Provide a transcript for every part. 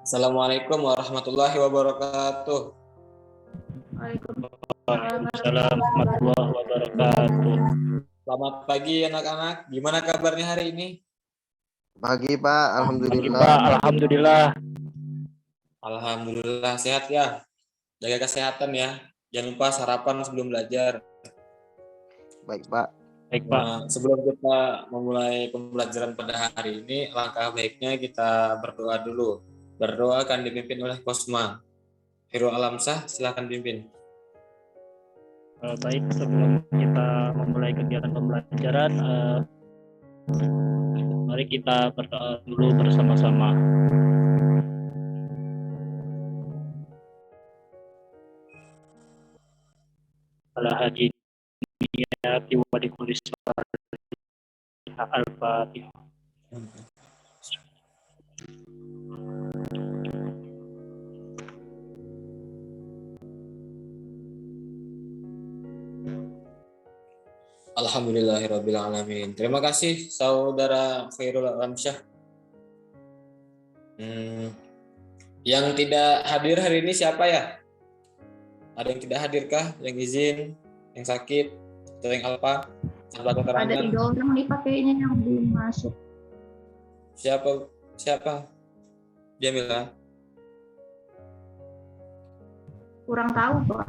Assalamualaikum warahmatullahi wabarakatuh. Waalaikumsalam warahmatullahi wabarakatuh. Selamat pagi anak-anak. Gimana kabarnya hari ini? Pagi Pak, Pagi alhamdulillah. Pak, alhamdulillah. Alhamdulillah sehat ya. Jaga kesehatan ya. Jangan lupa sarapan sebelum belajar. Baik Pak. Baik Pak. Sebelum kita memulai pembelajaran pada hari ini, langkah baiknya kita berdoa dulu. Berdoa akan dipimpin oleh Kosma. Hero Alamsah, silakan pimpin. Baik, sebelum kita memulai kegiatan pembelajaran, mari kita berdoa dulu bersama-sama. Ala hadi niyati wa likulli al-Fatihah. Alhamdulillahirabbil alamin. Terima kasih saudara Khairul Alamsyah. Yang tidak hadir hari ini siapa ya? Ada yang tidak hadirkah? Yang izin, yang sakit, atau yang apa? Ada 3 orang nih pakainya yang belum masuk. Siapa? Jamila. Kurang tahu Pak.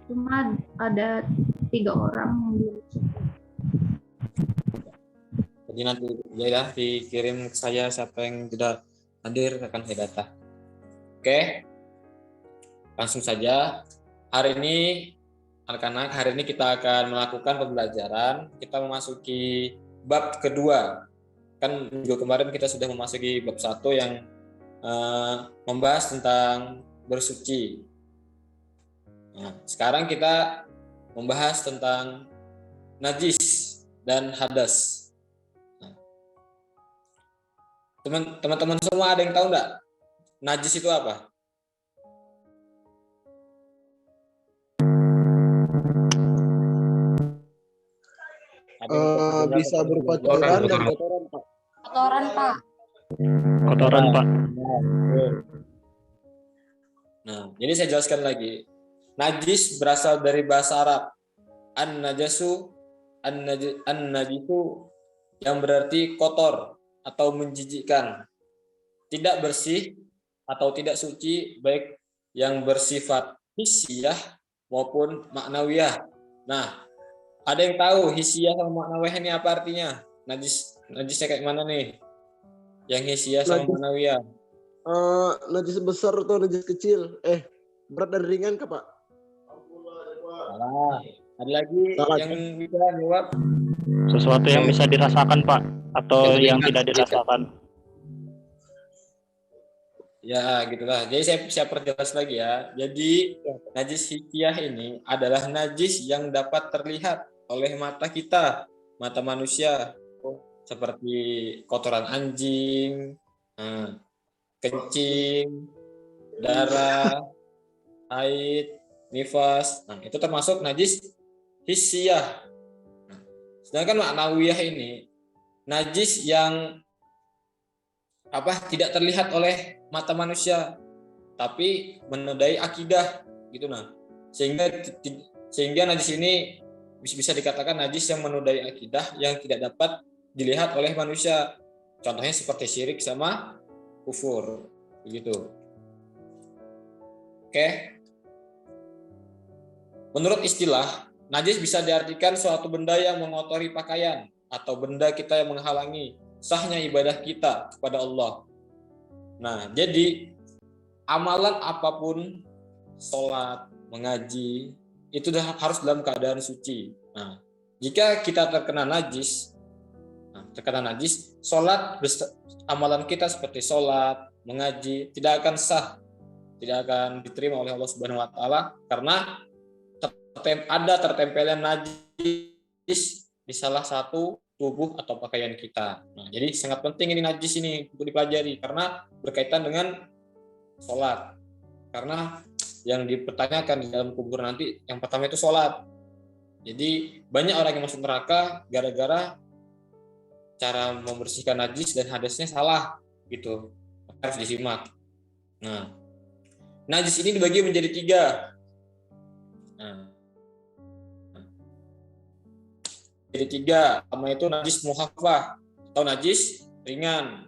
Cuma ada 3 orang yang belum masuk. Jadi nanti ya dikirim ke saya siapa yang tidak hadir akan saya data. Oke. Langsung saja. Hari ini anak-anak, hari ini kita akan melakukan pembelajaran. Kita memasuki bab kedua. Kan minggu kemarin kita sudah memasuki bab 1 yang membahas tentang bersuci. Nah, sekarang kita membahas tentang najis dan hadas. Nah, teman-teman semua ada yang tahu enggak? Najis itu apa? Bisa berupa kotoran dan kotoran Pak. Kotoran Pak. Kotoran Pak. Nah, jadi saya jelaskan lagi. Najis berasal dari bahasa Arab. An-najisu yang berarti kotor atau menjijikkan. Tidak bersih atau tidak suci, baik yang bersifat hissiyah maupun maknawiyah. Nah, ada yang tahu hissiyah sama maknawiyah ini apa artinya? Najisnya kayak mana nih? Yang hissiyah sama maknawiyah. Najis besar atau najis kecil? Berat dan ringan kah Pak? Salah. Ada lagi yang bisa jawab? Sesuatu yang bisa dirasakan Pak, atau yang tidak dirasakan. Ya, gitulah. Jadi saya perjelas lagi ya. Jadi najis hissiyah ini adalah najis yang dapat terlihat oleh mata kita, mata manusia, seperti kotoran anjing, kencing, darah, haid, nifas. Nah, itu termasuk najis hissiyah. Sedangkan maknawiyah ini najis yang tidak terlihat oleh mata manusia, tapi menodai akidah gitu nah. Sehingga najis ini bisa dikatakan najis yang menodai akidah yang tidak dapat dilihat oleh manusia. Contohnya seperti syirik sama kufur begitu. Oke. Menurut istilah, najis bisa diartikan suatu benda yang mengotori pakaian atau benda kita yang menghalangi sahnya ibadah kita kepada Allah. Nah, jadi amalan apapun, sholat, mengaji, itu harus dalam keadaan suci. Nah, jika kita terkena najis, sholat, amalan kita seperti sholat, mengaji, tidak akan sah, tidak akan diterima oleh Allah Subhanahu Wa Taala karena ada tertempelnya najis di salah satu tubuh atau pakaian kita. Nah, jadi sangat penting ini najis ini untuk dipelajari karena berkaitan dengan sholat. Karena yang dipertanyakan di dalam kubur nanti yang pertama itu sholat. Jadi banyak orang yang masuk neraka gara-gara cara membersihkan najis dan hadasnya salah gitu. Harus disimak. Nah, najis ini dibagi menjadi 3. Nah, jadi 3. Pertama itu najis muhafafah atau najis ringan.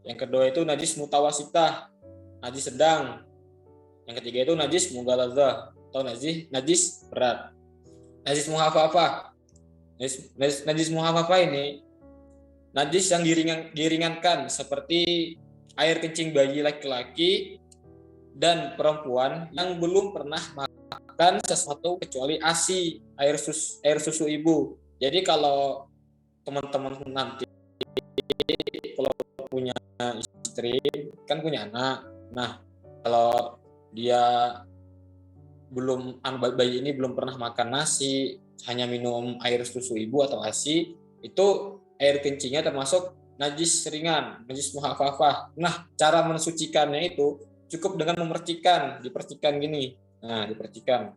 Yang kedua itu najis mutawasitah, najis sedang. Yang ketiga itu najis mughaladzah atau najis berat. Najis muhafafah. Najis muhafafah ini najis yang diringankan seperti air kencing bayi laki-laki dan perempuan yang belum pernah makan sesuatu kecuali ASI, air susu ibu. Jadi kalau teman-teman nanti kalau punya istri kan punya anak. Nah, kalau dia bayi ini belum pernah makan nasi, hanya minum air susu ibu atau ASI, itu air kencingnya termasuk najis ringan, najis muhafafah. Nah, cara mensucikannya itu cukup dengan dipercikan gini. Nah, dipercikan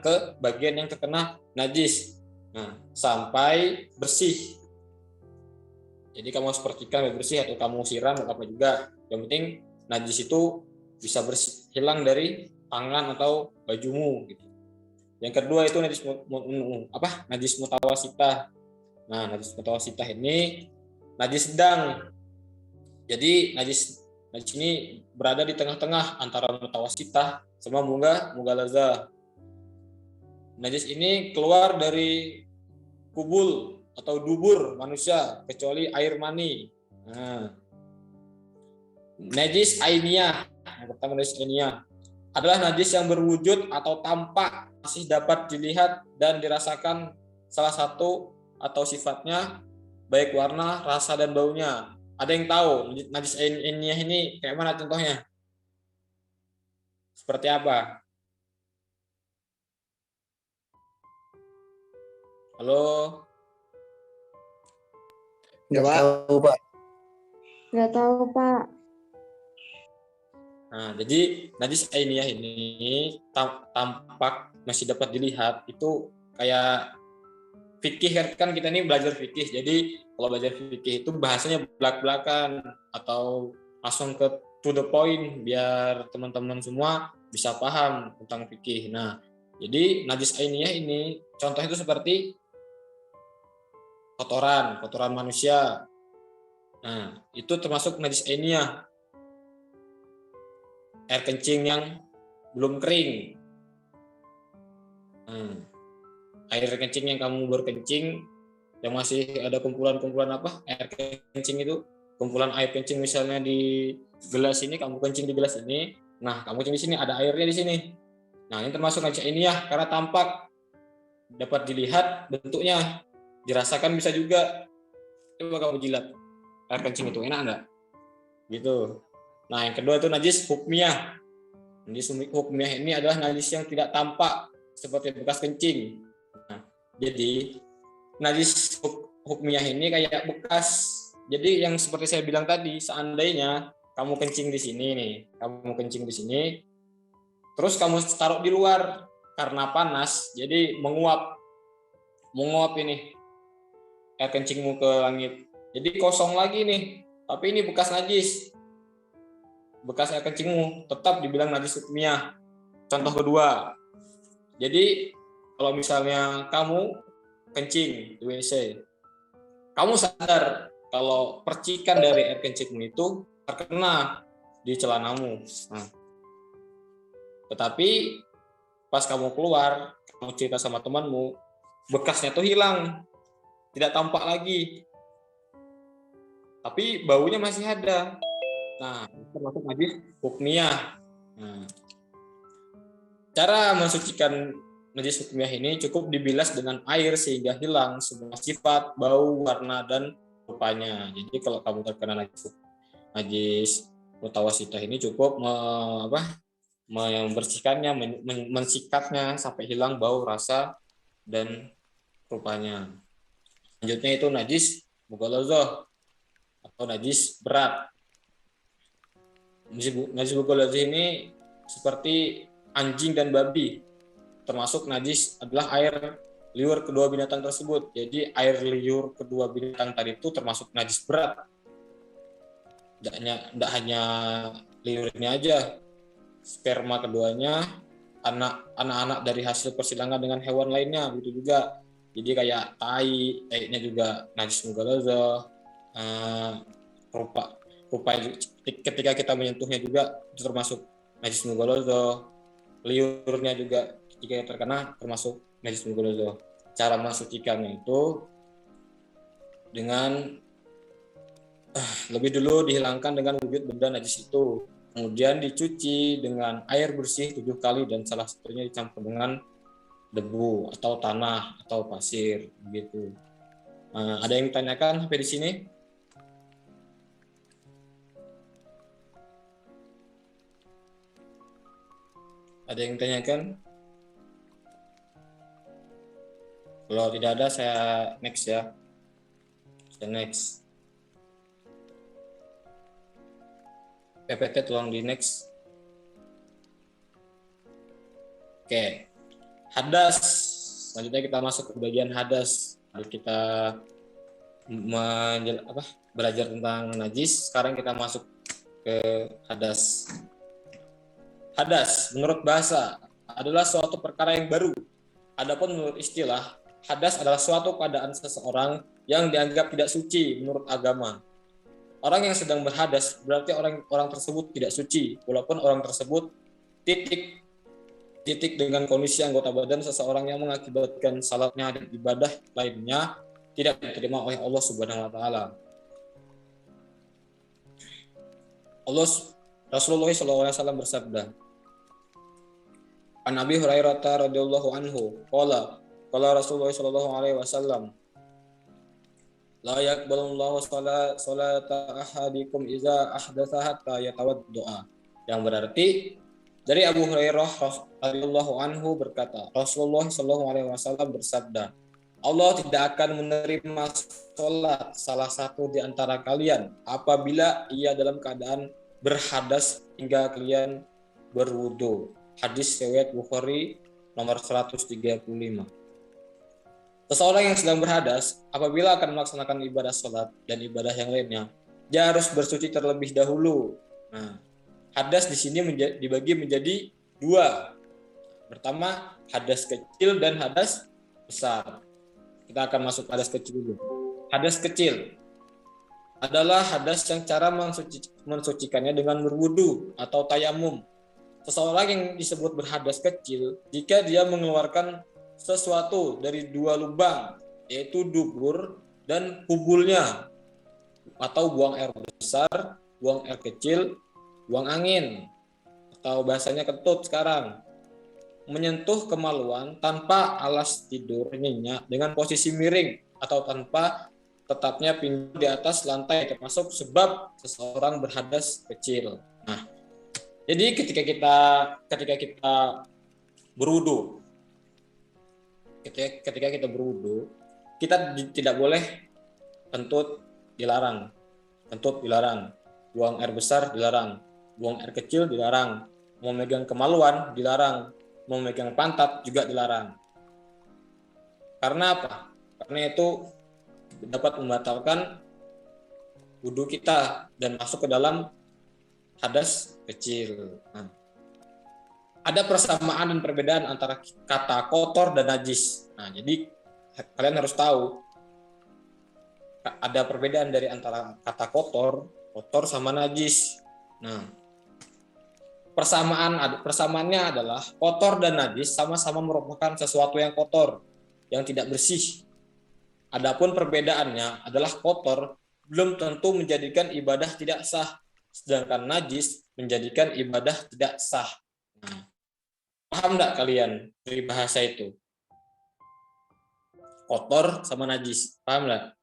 ke bagian yang terkena najis. Nah, sampai bersih. Jadi kamu harus percikan sampai bersih atau kamu siram atau apa juga. Yang penting najis itu bisa bersih, hilang dari tangan atau bajumu gitu. Yang kedua itu najis mutawasitah. Nah, najis mutawasitah ini najis sedang. Jadi najis ini berada di tengah-tengah antara mutawasitah sama mughaladzah. Najis ini keluar dari kubul atau dubur manusia kecuali air mani. Nah, najis ainiyah. Yang pertama najis ainiyah adalah najis yang berwujud atau tampak, masih dapat dilihat dan dirasakan salah satu atau sifatnya, baik warna, rasa, dan baunya. Ada yang tahu najis ainiyah ini kayak mana contohnya? Seperti apa? Halo? Nggak tahu, Pak. Nggak tahu, Pak. Nah, jadi najis ainiyah ini tampak masih dapat dilihat itu kayak fikih kan kita ini belajar fikih. Jadi kalau belajar fikih itu bahasanya belak-belakan atau langsung to the point biar teman-teman semua bisa paham tentang fikih. Nah, jadi najis ainiyah ini contohnya itu seperti kotoran manusia. Nah, itu termasuk najis ainiyah. Air kencing yang belum kering. Air kencing yang kamu berkencing yang masih ada kumpulan-kumpulan air kencing itu, kumpulan air kencing misalnya di gelas ini, kamu kencing di gelas ini, nah kamu kencing di sini ada airnya di sini. Nah, ini termasuk najis ainiyah karena tampak, dapat dilihat bentuknya, dirasakan bisa juga. Coba kamu jilat air kencing itu, enak enggak? Gitu. Nah, yang kedua itu najis hukmiyah. Najis hukmiyah ini adalah najis yang tidak tampak seperti bekas kencing. Nah, jadi najis hukmiyah ini kayak bekas. Jadi yang seperti saya bilang tadi, seandainya kamu kencing di sini nih, terus kamu taruh di luar karena panas, jadi menguap ini air kencingmu ke langit. Jadi kosong lagi nih, tapi ini bekas najis. Bekas air kencingmu tetap dibilang najis hukmiyah. Contoh kedua, jadi kalau misalnya kamu kencing di WC, kamu sadar kalau percikan dari air kencingmu itu terkena di celanamu. Nah, tetapi pas kamu keluar, kamu cerita sama temanmu, bekasnya tuh hilang, tidak tampak lagi, tapi baunya masih ada. Nah, termasuk najis hukmiyah. Nah, cara mensucikan najis hukmiyah ini cukup dibilas dengan air sehingga hilang semua sifat, bau, warna, dan rupanya. Jadi kalau kamu terkena najis mutawasitah ini cukup membersihkannya, mensikatnya sampai hilang bau, rasa, dan rupanya. Selanjutnya itu najis mughaladzah atau najis berat. Najis mughaladzah ini seperti anjing dan babi, termasuk najis adalah air liur kedua binatang tersebut. Jadi air liur kedua binatang tadi itu termasuk najis berat. Tidak hanya liurnya aja, sperma keduanya, anak-anak dari hasil persilangan dengan hewan lainnya begitu juga. Jadi kayak tai-nya juga najis mughaladzah, rupa ketika kita menyentuhnya juga itu termasuk najis mughaladzah, liurnya juga jika terkena termasuk najis mughaladzah. Cara mensucikannya itu dengan lebih dulu dihilangkan dengan wujud benda najis itu, kemudian dicuci dengan air bersih 7 kali dan salah satunya dicampur dengan debu atau tanah atau pasir begitu. Ada yang ditanyakan sampai di sini? Ada yang ditanyakan? Kalau tidak ada, saya next ya. Saya next. PPT tolong di next. Oke. Hadas. Selanjutnya kita masuk ke bagian hadas. Lalu kita belajar tentang najis. Sekarang kita masuk ke hadas. Hadas menurut bahasa adalah suatu perkara yang baru. Adapun menurut istilah, hadas adalah suatu keadaan seseorang yang dianggap tidak suci menurut agama. Orang yang sedang berhadas berarti orang tersebut tidak suci, walaupun orang tersebut titik dengan kondisi anggota badan seseorang yang mengakibatkan salatnya dan ibadah lainnya tidak diterima oleh Allah Subhanahu wa taala. Rasulullah SAW bersabda, An Abi Hurairah radhiyallahu anhu, qala Rasulullah SAW, la yaqbalullahu salata ahadikum iza ahdatsa hatta yatawaddoa. Yang berarti dari Abu Hurairah radhiyallahu anhu berkata, Rasulullah SAW bersabda, Allah tidak akan menerima salat salah satu di antara kalian apabila ia dalam keadaan berhadas hingga kalian berwudu. Hadis riwayat Bukhari nomor 135. Seseorang yang sedang berhadas, apabila akan melaksanakan ibadah sholat dan ibadah yang lainnya, dia harus bersuci terlebih dahulu. Nah, hadas di sini dibagi menjadi 2. Pertama, hadas kecil dan hadas besar. Kita akan masuk hadas kecil dulu. Hadas kecil adalah hadas yang cara mensucikannya dengan berwudu atau tayamum. Seseorang yang disebut berhadas kecil jika dia mengeluarkan sesuatu dari 2 lubang, yaitu dubur dan kubulnya, atau buang air besar, buang air kecil, buang angin, atau bahasanya kentut sekarang, menyentuh kemaluan tanpa alas tidur nyenyak dengan posisi miring atau tanpa tetapnya pinggang di atas lantai termasuk sebab seseorang berhadas kecil. Nah, jadi ketika kita berwudu, ketika kita berwudu, kita tidak boleh kentut dilarang, buang air besar dilarang, buang air kecil dilarang, memegang kemaluan dilarang, memegang pantat juga dilarang. Karena apa? Karena itu dapat membatalkan wudu kita dan masuk ke dalam hadas kecil. Nah, ada persamaan dan perbedaan antara kata kotor dan najis. Nah, jadi kalian harus tahu ada perbedaan dari antara kata kotor sama najis. Nah, persamaannya adalah kotor dan najis sama-sama merupakan sesuatu yang kotor, yang tidak bersih. Adapun perbedaannya adalah kotor belum tentu menjadikan ibadah tidak sah, sedangkan najis menjadikan ibadah tidak sah. Nah, paham nggak kalian dari bahasa itu? Kotor sama najis, paham nggak?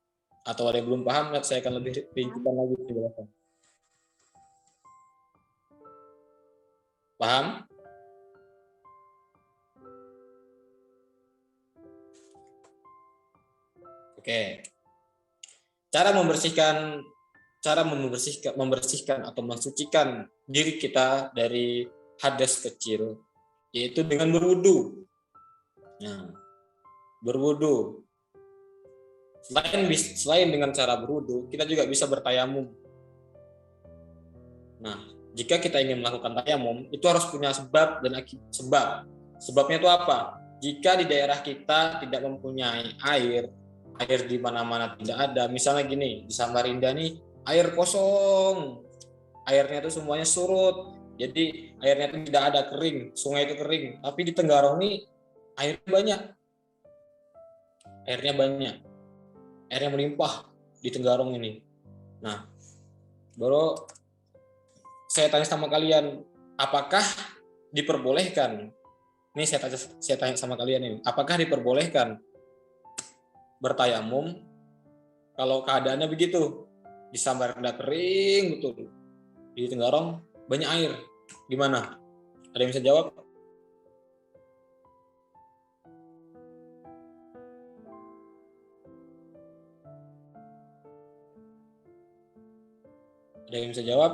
Atau ada yang belum paham, saya akan lebih rincikan lagi di belakang. Paham? Oke. Cara membersihkan atau mensucikan diri kita dari hadas kecil yaitu dengan berwudu. Nah, berwudu. Selain dengan cara berwudu, kita juga bisa bertayamum. Nah, jika kita ingin melakukan tayamum, itu harus punya sebab dan sebab. Sebabnya itu apa? Jika di daerah kita tidak mempunyai air di mana-mana tidak ada. Misalnya gini, di Samarinda nih air kosong, airnya itu semuanya surut. Jadi airnya itu tidak ada, kering, sungai itu kering. Tapi di Tenggarong nih airnya banyak, airnya melimpah di Tenggarong ini. Nah, baru saya tanya sama kalian, apakah diperbolehkan? Ini saya tanya sama kalian ini, apakah diperbolehkan bertayamum kalau keadaannya begitu? Di Samarinda kering betul, di Tenggarong banyak air. Gimana? Ada yang bisa jawab? Ada yang bisa jawab?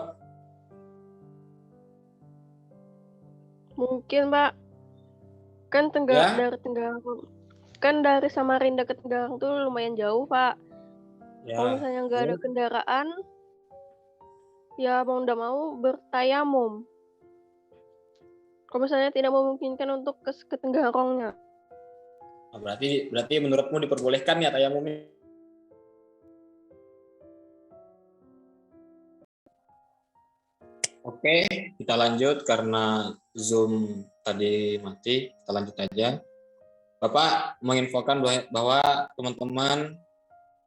Mungkin, Pak. Kan Ya? dari Tenggarong. Kan dari Samarinda ke Tenggarong tuh lumayan jauh, Pak. Kalau Ya. misalnya nggak ada kendaraan, ya mau nggak mau bertayamum. Kalau misalnya tidak memungkinkan untuk ke Tenggarongnya. Nah, berarti menurutmu diperbolehkan ya tayamum ini? Oke, kita lanjut karena Zoom tadi mati. Kita lanjut aja. Bapak menginfokan bahwa teman-teman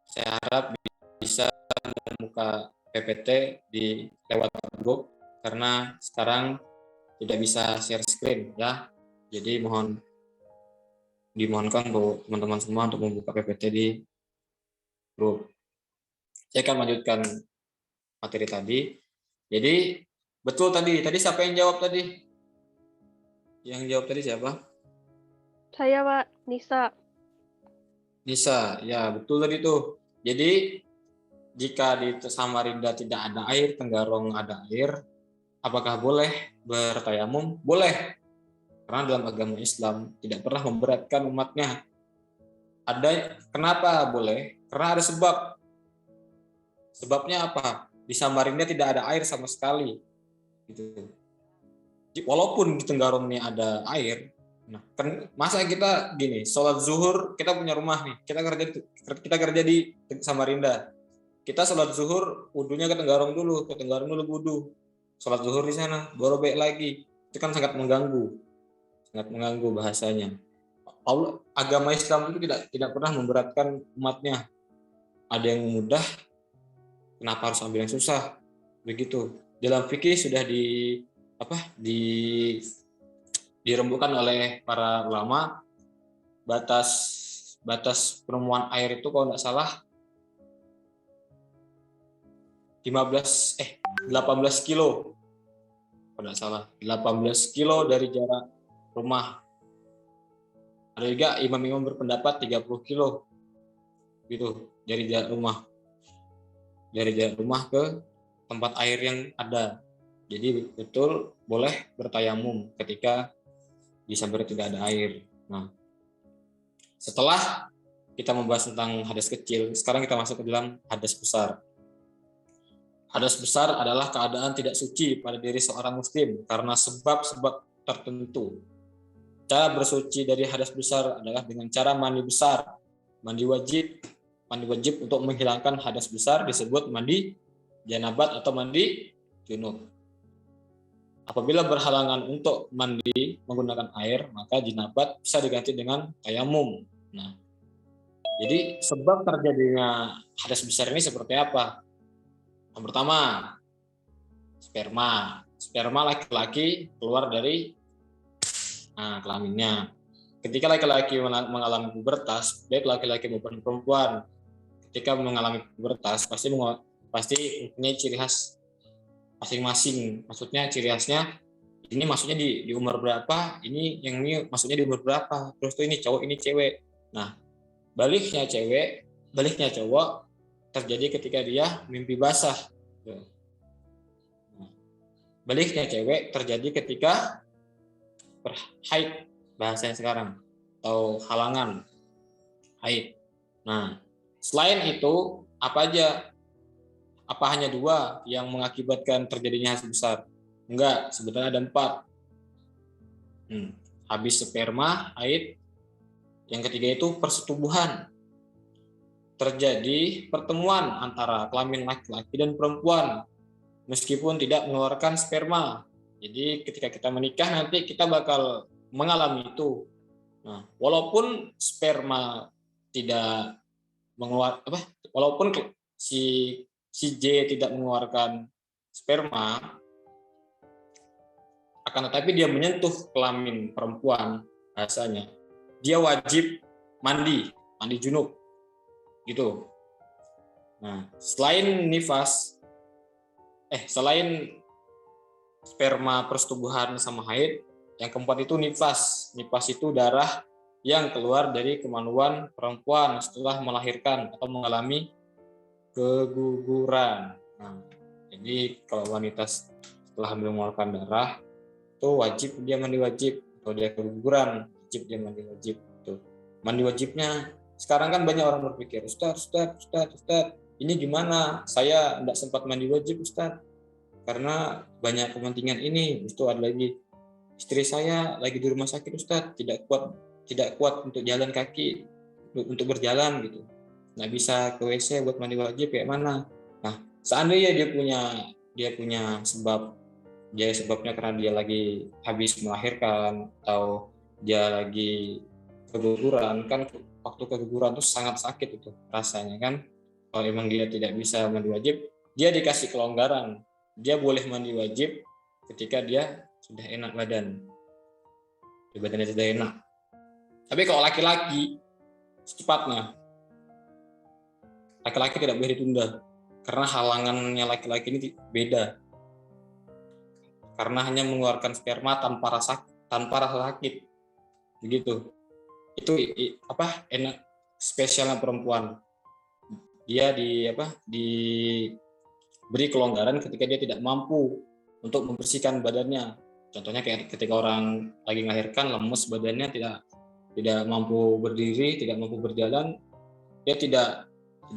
saya harap bisa membuka PPT di lewat grup karena sekarang tidak bisa share screen ya. Jadi dimohonkan untuk teman-teman semua untuk membuka PPT di grup. Saya akan melanjutkan materi tadi. Jadi betul tadi siapa yang jawab tadi? Yang jawab tadi siapa? Saya, Pak, Nisa, ya betul tadi tuh. Jadi jika di Samarinda tidak ada air, Tenggarong ada air, apakah boleh bertayamum? Boleh. Karena dalam agama Islam tidak pernah memberatkan umatnya. Kenapa boleh? Karena ada sebab. Sebabnya apa? Di Samarinda tidak ada air sama sekali. Gitu. Walaupun di Tenggarong ini ada air, nah kan masa kita gini, sholat zuhur kita punya rumah nih, kita kerja di Samarinda, kita sholat zuhur wudunya ke Tenggarong dulu wudu, sholat zuhur di sana, baru balik lagi, itu kan sangat mengganggu bahasanya. Agama Islam itu tidak pernah memberatkan umatnya, ada yang mudah, kenapa harus ambil yang susah, begitu. Dalam fikih sudah dirembukan oleh para ulama batas penemuan air itu kalau tidak salah 18 kilo kalau tidak salah 18 kilo dari jarak rumah. Ada juga imam-imam berpendapat 30 kilo gitu dari jarak rumah ke tempat air yang ada. Jadi betul boleh bertayamum ketika di Samarinda tidak ada air. Nah, setelah kita membahas tentang hadas kecil, sekarang kita masuk ke dalam hadas besar. Hadas besar adalah keadaan tidak suci pada diri seorang muslim karena sebab-sebab tertentu. Cara bersuci dari hadas besar adalah dengan cara mandi besar. Mandi wajib untuk menghilangkan hadas besar disebut mandi janabat atau mandi junub. Apabila berhalangan untuk mandi menggunakan air, maka janabat bisa diganti dengan tayamum. Nah, jadi sebab terjadinya hadas besar ini seperti apa? Yang pertama, sperma laki-laki keluar dari kelaminnya. Ketika laki-laki mengalami pubertas, baik laki-laki maupun perempuan, ketika mengalami pubertas pasti mempunyai ciri khas masing-masing. Maksudnya ciri khasnya ini maksudnya di umur berapa, ini maksudnya di umur berapa, terus tuh ini cowok ini cewek. Nah, baliknya cowok terjadi ketika dia mimpi basah. Baliknya cewek terjadi ketika haid, bahasanya sekarang, atau halangan haid. Nah, selain itu apa aja apa hanya 2 yang mengakibatkan terjadinya hasil besar? Enggak, sebenarnya ada 4. Habis sperma, haid. Yang ketiga itu persetubuhan. Terjadi pertemuan antara kelamin laki-laki dan perempuan meskipun tidak mengeluarkan sperma. Jadi ketika kita menikah nanti kita bakal mengalami itu. Nah, walaupun sperma tidak walaupun si J tidak mengeluarkan sperma, akan tetapi dia menyentuh kelamin perempuan, bahasanya dia wajib mandi junub gitu. Nah, selain sperma, persetubuhan sama haid, yang keempat itu nifas. Nifas itu darah yang keluar dari kemaluan perempuan setelah melahirkan atau mengalami keguguran. Nah, jadi kalau wanita setelah mengeluarkan darah itu wajib dia mandi wajib, atau dia keguguran wajib dia mandi wajib. Tuh. Mandi wajibnya sekarang kan banyak orang berpikir, Ustaz, ini gimana? Saya tidak sempat mandi wajib, Ustaz, karena banyak kepentingan ini. Itu ada lagi, istri saya lagi di rumah sakit, Ustaz, tidak kuat untuk jalan kaki, untuk berjalan gitu. Nggak bisa ke WC buat mandi wajib, kayak mana? Nah, seandainya dia punya sebabnya karena dia lagi habis melahirkan atau dia lagi keguguran, kan waktu keguguran itu sangat sakit itu rasanya kan. Kalau emang dia tidak bisa mandi wajib, dia dikasih kelonggaran, dia boleh mandi wajib ketika dia sudah enak badannya sudah enak. Tapi kalau laki-laki secepatnya, laki-laki tidak boleh ditunda karena halangannya laki-laki ini beda, karena hanya mengeluarkan sperma tanpa rasa sakit begitu. Itu enak spesialnya perempuan, dia diberi kelonggaran ketika dia tidak mampu untuk membersihkan badannya. Contohnya kayak ketika orang lagi melahirkan, lemes badannya, tidak mampu berdiri, tidak mampu berjalan, dia tidak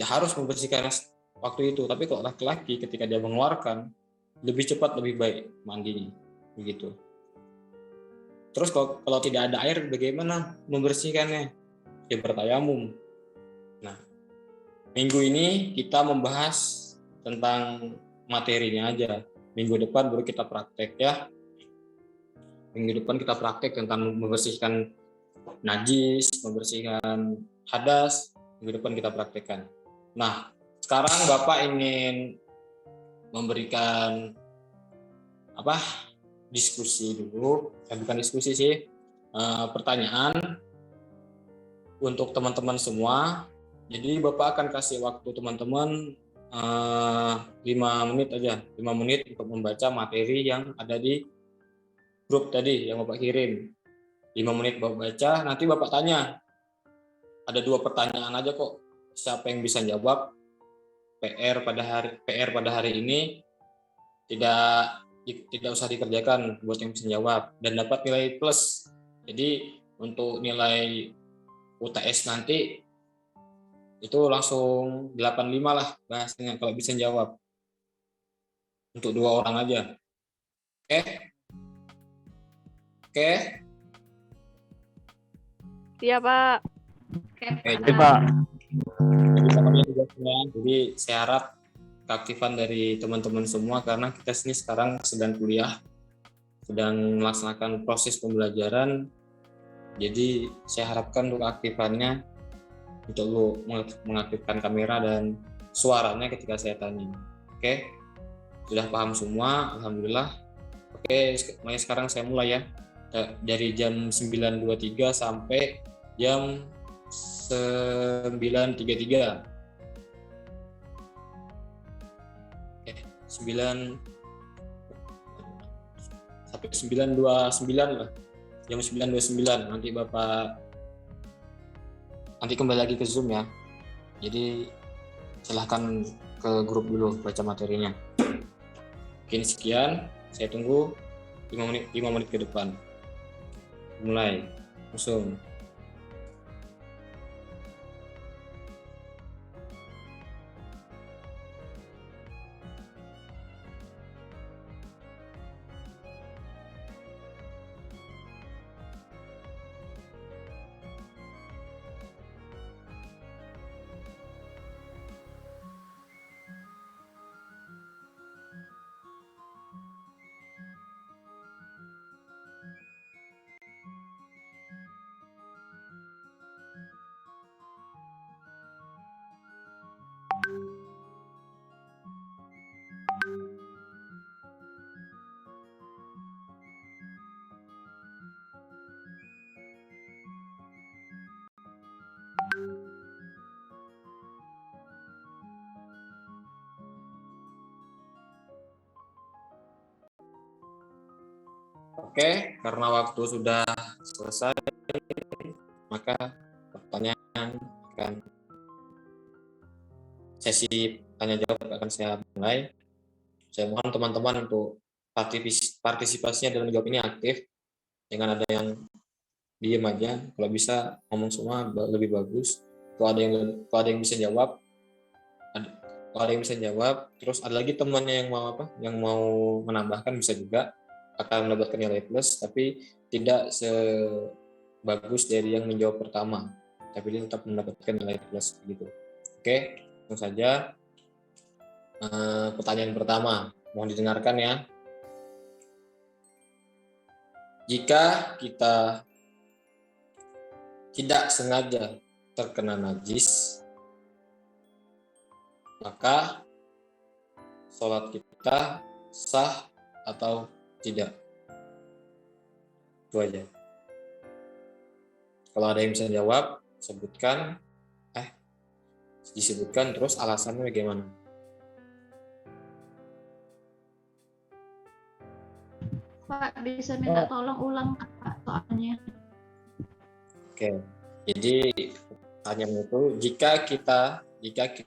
harus membersihkan waktu itu. Tapi kalau laki-laki ketika dia mengeluarkan, lebih cepat lebih baik mandinya begitu. Terus kalau tidak ada air, bagaimana membersihkannya? Dia bertayamum. Nah, minggu ini kita membahas tentang materinya aja. Minggu depan baru kita praktek ya. Minggu depan kita praktek tentang membersihkan najis, membersihkan hadas. Minggu depan kita praktekkan. Nah, sekarang Bapak ingin memberikan diskusi dulu, bukan diskusi sih, pertanyaan untuk teman-teman semua. Jadi Bapak akan kasih waktu teman-teman 5 menit aja, 5 menit untuk membaca materi yang ada di grup tadi yang Bapak kirim. 5 menit Bapak baca, nanti Bapak tanya. Ada 2 pertanyaan aja kok. Siapa yang bisa jawab? PR pada hari ini tidak usah dikerjakan buat yang bisa jawab dan dapat nilai plus. Jadi untuk nilai UTS nanti itu langsung 85 lah bahasanya kalau bisa jawab. Untuk 2 orang aja. Oke? Iya, Pak. Oke, Pak. Jadi saya harap keaktifan dari teman-teman semua, karena kita sini sekarang sedang kuliah, sedang melaksanakan proses pembelajaran. Jadi saya harapkan untuk keaktifannya, untuk lu mengaktifkan kamera dan suaranya ketika saya tanya. Oke? Sudah paham semua? Alhamdulillah. Oke, mulai sekarang saya mulai ya. Dari jam 9.23 sampai jam 9.33. 9 sampai 9.29 lah. Jam 9.29 nanti Bapak kembali lagi ke Zoom ya. Jadi silahkan ke grup dulu baca materinya. Mungkin sekian, saya tunggu 5 menit ke depan. Mulai langsung. Oke, karena waktu sudah selesai, maka pertanyaan akan sesi tanya jawab akan saya mulai. Saya mohon teman-teman untuk partisipasinya dalam jawab ini aktif. Jangan ada yang diem aja. Kalau bisa ngomong semua lebih bagus. Kalau ada yang bisa jawab, kalau ada yang bisa jawab, terus ada lagi temannya yang mau yang mau menambahkan bisa juga, akan mendapatkan nilai plus, tapi tidak sebagus dari yang menjawab pertama, tapi dia tetap mendapatkan nilai plus gitu. Oke, langsung saja. Pertanyaan pertama, mohon didengarkan ya. Jika kita tidak sengaja terkena najis, maka sholat kita sah atau tidak? Itu aja. Kalau ada yang bisa jawab, disebutkan terus alasannya bagaimana. Pak, bisa minta tolong ulang Pak soalnya. Oke. Jadi pertanyaan itu jika kita tidak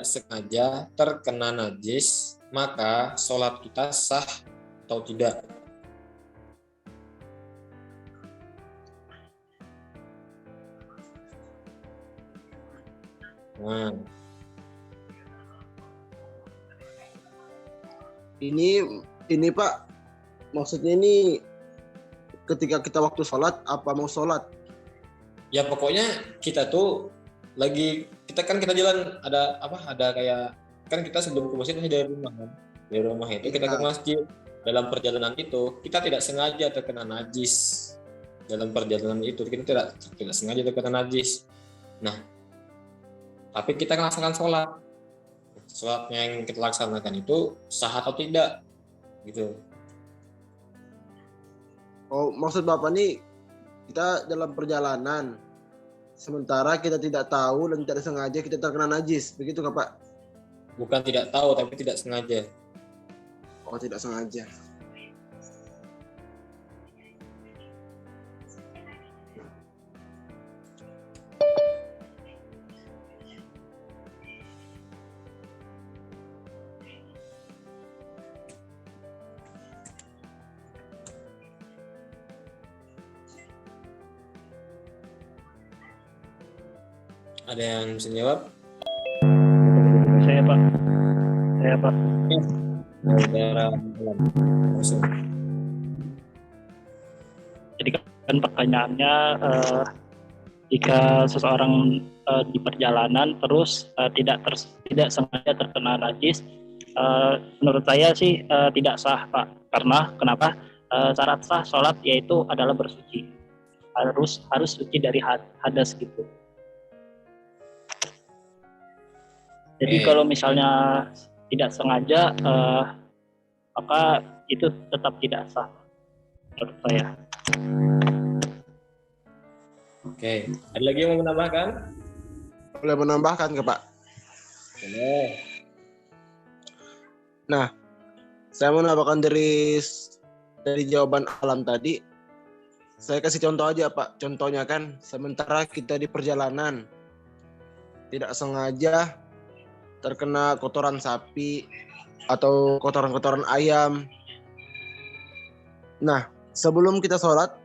sengaja terkena najis, maka sholat kita sah atau tidak? Nah, ini Pak, maksudnya ini ketika kita waktu sholat, apa mau sholat? ya pokoknya kita tuh kita jalan, ada kayak, kan kita sebelum ke masjid dari rumah kan, dari rumah itu kita ke masjid. Dalam perjalanan itu kita tidak sengaja terkena najis. Dalam perjalanan itu kita tidak sengaja terkena najis. Nah, tapi kita melaksanakan sholatnya yang kita laksanakan itu sah atau tidak gitu. Oh, maksud Bapak nih, kita dalam perjalanan, sementara kita tidak tahu dan tidak sengaja kita terkena najis, begitu nggak Pak? Bukan tidak tahu, tapi tidak sengaja. Oh, tidak sengaja. Ada yang bisa jawab? Saya Pak. Langsung. Jadi kan pertanyaannya jika seseorang di perjalanan terus tidak sengaja terkena najis, menurut saya sih tidak sah Pak. Karena kenapa? Syarat sah sholat yaitu adalah bersuci. Harus suci dari hadas gitu. Jadi kalau misalnya tidak sengaja, maka itu tetap tidak sah menurut saya. Oke, ada lagi yang mau menambahkan? Boleh menambahkan ke Pak? Boleh. Nah, saya menambahkan dari jawaban Alam tadi. Saya kasih contoh aja Pak. Contohnya kan, sementara kita di perjalanan tidak sengaja terkena kotoran sapi atau kotoran-kotoran ayam. Nah, sebelum kita sholat,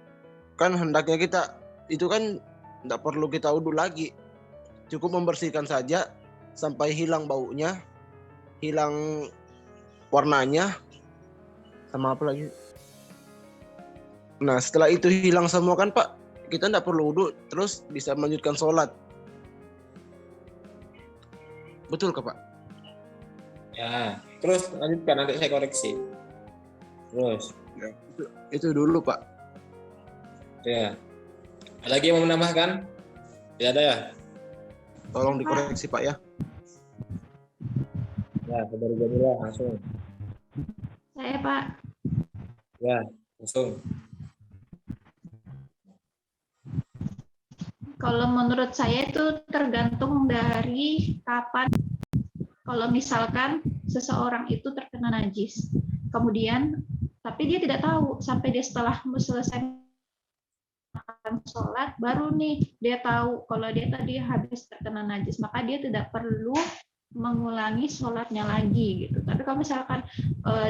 kan hendaknya kita itu kan tidak perlu kita wudhu lagi. Cukup membersihkan saja sampai hilang baunya, hilang warnanya, sama apa lagi. Nah, setelah itu hilang semua kan Pak, kita tidak perlu wudhu, terus bisa melanjutkan sholat. Betul ke Pak? Ya, terus lanjutkan, nanti saya koreksi. Terus. Ya, itu dulu Pak. Ya. Ada lagi yang mau menambahkan? Tidak ada ya? Tolong dikoreksi Pak ya. Ya, saudari Jamila langsung. Saya Pak. Ya, langsung. Kalau menurut saya itu tergantung dari kapan kalau misalkan seseorang itu terkena najis, kemudian tapi dia tidak tahu sampai dia setelah selesai makan sholat baru nih dia tahu kalau dia tadi habis terkena najis, maka dia tidak perlu mengulangi sholatnya lagi gitu. Tapi kalau misalkan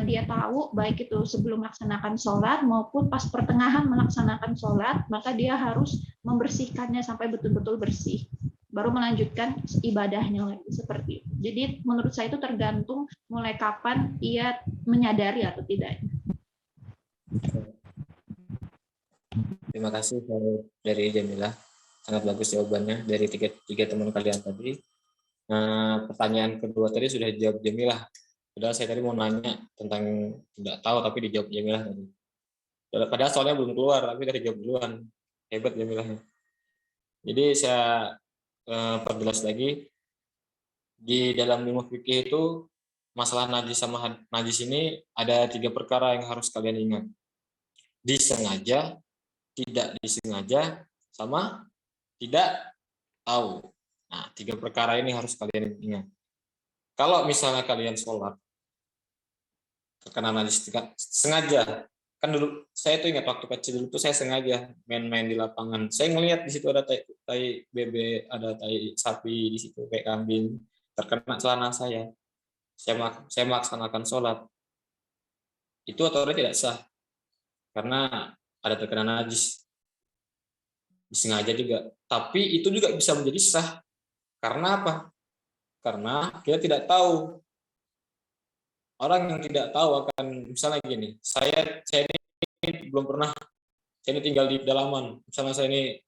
dia tahu baik itu sebelum melaksanakan sholat maupun pas pertengahan melaksanakan sholat, maka dia harus membersihkannya sampai betul-betul bersih, baru melanjutkan ibadahnya lagi seperti itu. Jadi menurut saya itu tergantung mulai kapan ia menyadari atau tidak. Terima kasih dari Jamilah, sangat bagus jawabannya dari tiga teman kalian tadi. Nah, pertanyaan kedua tadi sudah dijawab Jamilah. Padahal saya tadi mau nanya tentang tidak tahu tapi dijawab Jamilah tadi. Padahal soalnya belum keluar tapi tadi jawab duluan. Hebat Jamilahnya. Jadi saya perjelas lagi, di dalam ilmu fikih itu masalah najis sama najis ini ada 3 perkara yang harus kalian ingat. Disengaja, tidak disengaja, sama tidak tahu. Nah, 3 perkara ini harus kalian ingat. Kalau misalnya kalian sholat terkena najis sengaja, kan dulu saya tuh ingat waktu kecil dulu tuh saya sengaja main-main di lapangan. Saya ngelihat di situ ada tai bebek, ada tai sapi di situ kayak kambing, terkena celana saya. Saya melaksanakan sholat. Itu otomatis tidak sah karena ada terkena najis. Disengaja juga. Tapi itu juga bisa menjadi sah. Karena apa? Karena kita tidak tahu. Orang yang tidak tahu akan, misalnya gini, saya ini belum pernah, saya ini tinggal di pedalaman, misalnya saya ini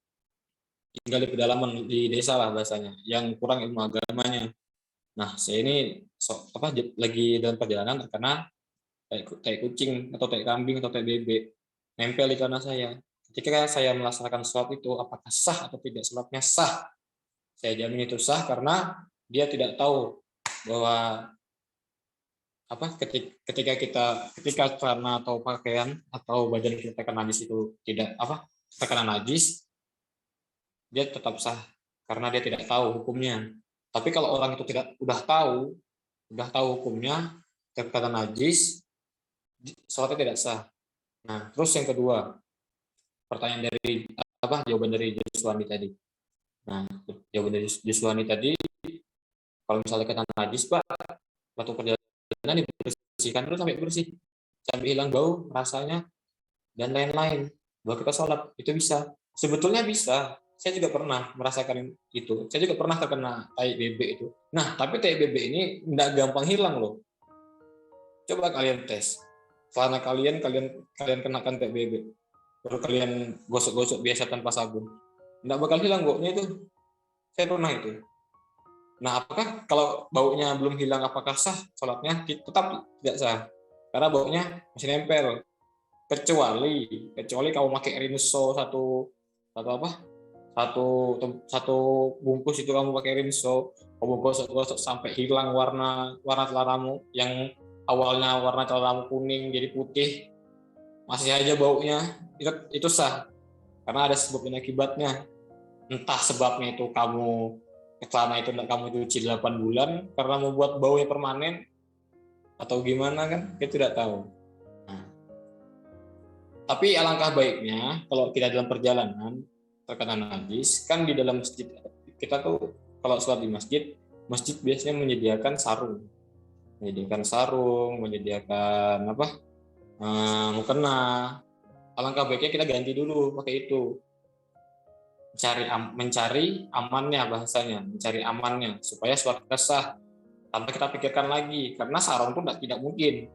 tinggal di pedalaman di desa lah bahasanya, yang kurang ilmu agamanya. Nah, saya ini lagi dalam perjalanan karena tai kucing atau tai kambing atau tai bebek nempel di tanah saya. Ketika saya melaksanakan sholat itu, apakah sah atau tidak? Sholatnya sah. Saya jamin itu sah karena dia tidak tahu bahwa ketika celana atau pakaian atau badan kita terkena najis itu terkena najis, dia tetap sah karena dia tidak tahu hukumnya. Tapi kalau orang itu udah tahu hukumnya terkena najis, sholatnya tidak sah. Nah, terus yang kedua, pertanyaan dari jawaban dari Juswani tadi. Nah, jawaban dari Juswani tadi, kalau misalnya kena najis, Pak, waktu perjalanan dibersihkan dulu sampai bersih, sampai hilang bau, rasanya, dan lain-lain. Baru kita sholat, itu bisa. Sebetulnya bisa. Saya juga pernah merasakan itu. Saya juga pernah terkena tai bebek itu. Nah, tapi tai bebek ini nggak gampang hilang loh. Coba kalian tes. Celana kalian kenakan tai bebek. Baru kalian gosok-gosok biasa tanpa sabun. Nggak bakal hilang baunya itu. Saya pernah itu. Nah, apakah kalau baunya belum hilang, apakah sah sholatnya? Tetap tidak sah, karena baunya masih nempel. Kecuali kamu pakai rinso satu bungkus itu kamu pakai rinso, kamu gosok-gosok sampai hilang warna celanamu yang awalnya warna celanamu kuning jadi putih, masih aja baunya, itu sah, karena ada sebab dan akibatnya. Entah sebabnya itu celana itu kamu cuci 8 bulan karena membuat baunya permanen atau gimana kan kita tidak tahu. Nah, tapi alangkah baiknya kalau kita dalam perjalanan terkena najis, kan di dalam masjid kita tuh kalau sholat di masjid biasanya menyediakan sarung, menyediakan mukena. Alangkah baiknya kita ganti dulu pakai itu. Mencari amannya supaya sholat kita sah tanpa kita pikirkan lagi, karena sarung pun tidak mungkin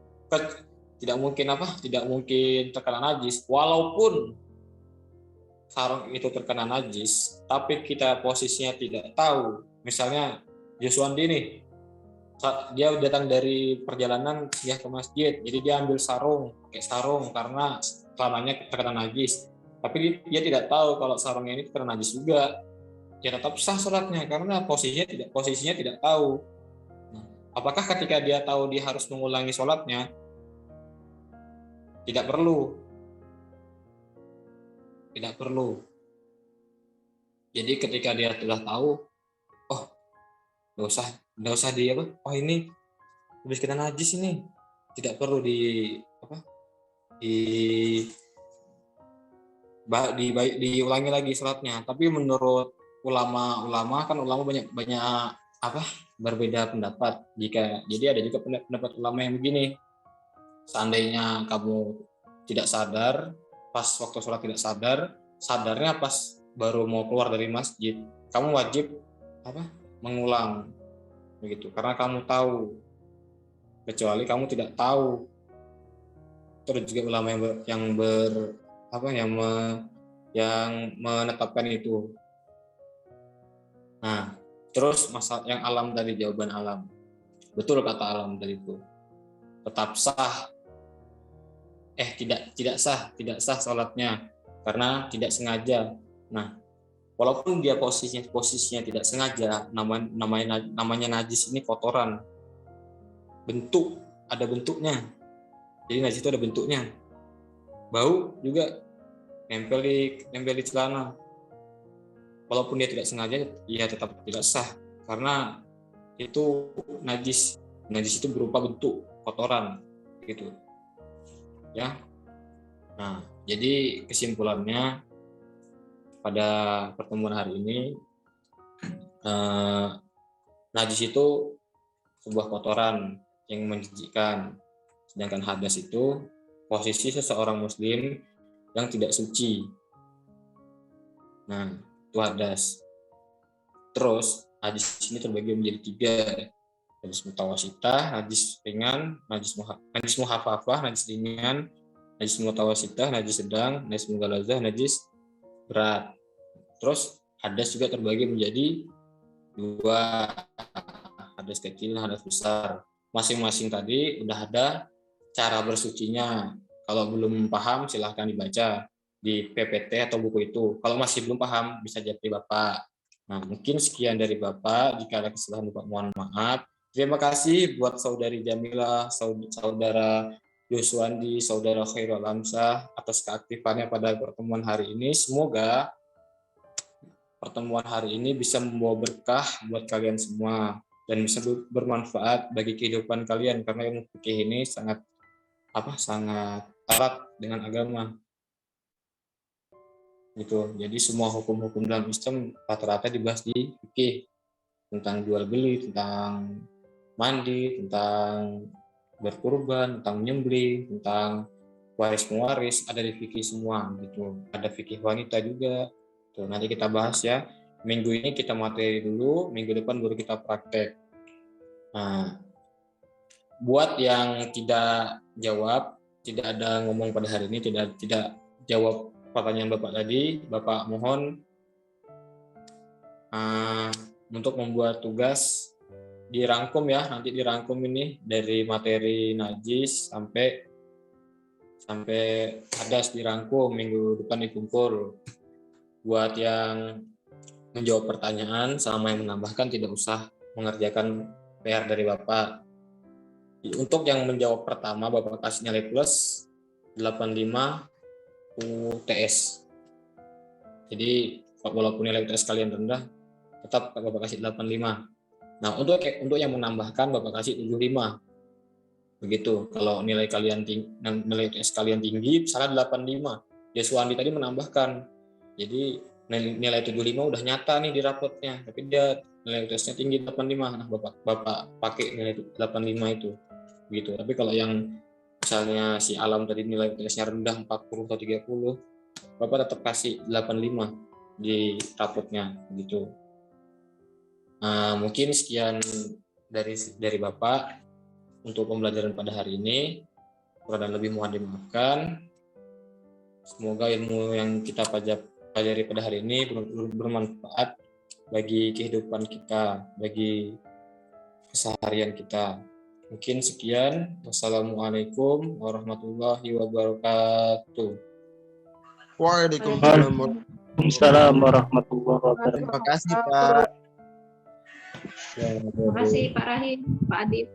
terkena najis. Walaupun sarung itu terkena najis tapi kita posisinya tidak tahu. Misalnya Joshua nih, dia datang dari perjalanan ke masjid, jadi dia ambil pakai sarung karena celananya terkena najis. Tapi dia tidak tahu kalau sarungnya ini terkena najis juga, ya tetap sah sholatnya karena posisinya tidak tahu. Nah, apakah ketika dia tahu dia harus mengulangi sholatnya? Tidak perlu. Jadi ketika dia telah tahu, nggak usah Nggak usah di apa? Oh ini habis kita najis ini, tidak perlu diulangi lagi sholatnya. Tapi menurut ulama kan ulama banyak berbeda pendapat. Jadi ada juga pendapat ulama yang begini, seandainya kamu tidak sadar pas waktu sholat, tidak sadarnya pas baru mau keluar dari masjid, kamu wajib mengulang begitu, karena kamu tahu. Kecuali kamu tidak tahu, itu ada juga ulama yang menetapkan itu. Nah, terus masalah yang alam tadi, jawaban alam, betul kata alam tadi itu, tetap sah. Tidak sah sholatnya karena tidak sengaja. Nah, walaupun dia posisinya tidak sengaja, namanya najis ini kotoran. Ada bentuknya. Jadi najis itu ada bentuknya. Bau juga nempel di celana. Walaupun dia tidak sengaja, ya tetap tidak sah karena itu najis. Najis itu berupa bentuk kotoran gitu. Ya. Nah, jadi kesimpulannya pada pertemuan hari ini, najis itu sebuah kotoran yang menjijikkan, sedangkan hadas itu posisi seseorang muslim yang tidak suci. Nah, itu hadas. Terus najis ini terbagi menjadi 3, najis mutawasitah, najis ringan, najis muhafafah, najis ringan, najis mutawasitah, najis sedang, najis mughalazah, najis berat. Terus hadas juga terbagi menjadi 2, hadas kecil, hadas besar. Masing-masing tadi udah ada cara bersucinya. Kalau belum paham silahkan dibaca di PPT atau buku itu. Kalau masih belum paham bisa japri Bapak. Nah, mungkin sekian dari Bapak. Jika ada kesalahan Bapak mohon maaf. Terima kasih buat saudari Jamila, saudara Yuswandi, saudara Khairul Alamsyah atas keaktifannya pada pertemuan hari ini. Semoga pertemuan hari ini bisa membawa berkah buat kalian semua dan bisa bermanfaat bagi kehidupan kalian, karena ilmu fikih ini sangat erat dengan agama gitu. Jadi semua hukum-hukum dalam Islam rata-rata dibahas di fikih, tentang jual beli, tentang mandi, tentang berkurban, tentang menyembelih, tentang waris mewaris, ada di fikih semua gitu. Ada fikih wanita juga. Tuh, nanti kita bahas ya. Minggu ini kita materi dulu, minggu depan baru kita praktek. Nah, buat yang tidak jawab, tidak ada ngomong pada hari ini, tidak jawab pertanyaan Bapak tadi, Bapak mohon untuk membuat tugas dirangkum ya, nanti dirangkum ini dari materi najis sampai hadas dirangkum, minggu depan dikumpul. Buat yang menjawab pertanyaan sama yang menambahkan tidak usah mengerjakan PR dari Bapak. Untuk yang menjawab pertama, Bapak kasih nilai plus 85 UTS. Jadi walaupun nilai UTS kalian rendah, tetap Bapak kasih 85. Nah, untuk yang menambahkan Bapak kasih 75. Begitu. Kalau nilai UTS kalian tinggi, misalnya 85. Yeswandi tadi menambahkan. Jadi nilai 75 udah nyata nih di rapotnya, tapi dia nilai UTS-nya tinggi 85. Nah, Bapak pakai nilai 85 itu. Gitu. Tapi kalau yang misalnya si Alam tadi nilai UTS-nya rendah 40 atau 30, Bapak tetap kasih 85 di rapotnya gitu. Mungkin sekian dari Bapak untuk pembelajaran pada hari ini. Kurang dan lebih mohon dimaafkan. Semoga ilmu yang kita pelajari pada hari ini bermanfaat bagi kehidupan kita, bagi keseharian kita. Mungkin sekian. Wassalamualaikum warahmatullahi wabarakatuh. Waalaikumsalam warahmatullahi wabarakatuh. Terima kasih Pak. Terima kasih Pak Rahim, Pak Adib.